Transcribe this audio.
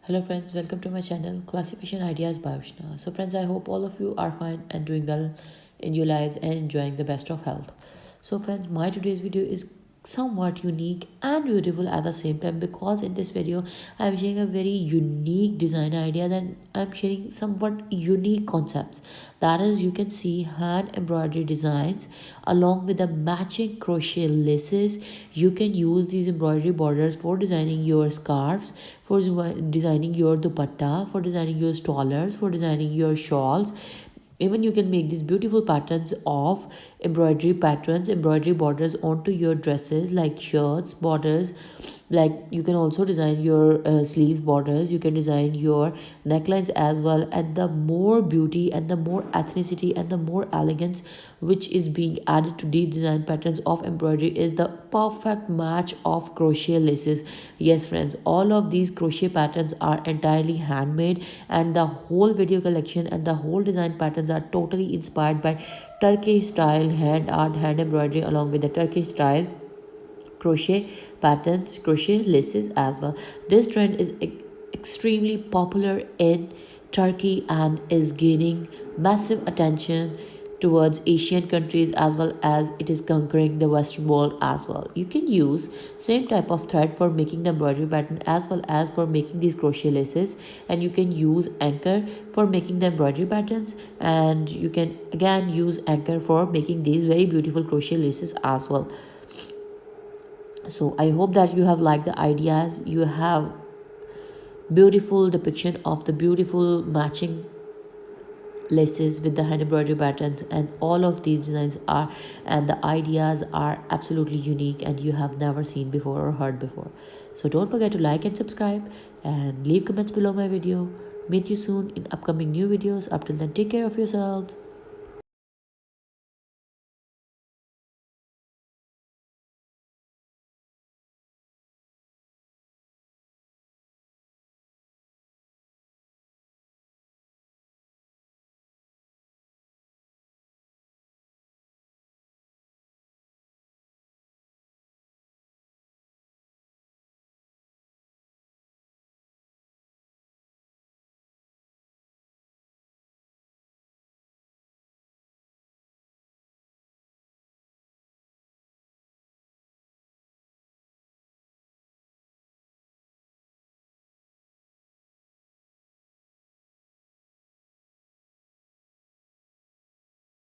Hello friends, welcome to my channel Classic Fashion Ideas by Ushna. So friends, I hope all of you are fine and doing well in your lives and enjoying the best of health. So friends, my today's video is somewhat unique and beautiful at the same time, because in this video I'm sharing a very unique design idea, and I'm sharing somewhat unique concepts. That is, you can see hand embroidery designs along with the matching crochet laces. You can use these embroidery borders for designing your scarves, for designing your dupatta, for designing your strollers, for designing your shawls. Even you can make these beautiful patterns of embroidery borders onto your dresses, like shirts borders. Like, you can also design your sleeves borders, you can design your necklines as well. And the more beauty and the more ethnicity and the more elegance which is being added to the design patterns of embroidery is the perfect match of crochet laces. Yes friends, all of these crochet patterns are entirely handmade, and the whole video collection and the whole design patterns are totally inspired by Turkish style hand art, hand embroidery, along with the Turkish style crochet patterns, crochet laces as well. This trend is extremely popular in Turkey and is gaining massive attention towards Asian countries, as well as it is conquering the Western world as well. You can use same type of thread for making the embroidery pattern as well as for making these crochet laces, and you can use anchor for making the embroidery patterns, and you can again use anchor for making these very beautiful crochet laces as well. So I hope that you have liked the ideas. You have beautiful depiction of the beautiful matching laces with the hand embroidery patterns, and all of these designs are, and the ideas are absolutely unique and you have never seen before or heard before. So don't forget to like and subscribe and leave comments below my video. Meet you soon in upcoming new videos. Up till then, take care of yourselves.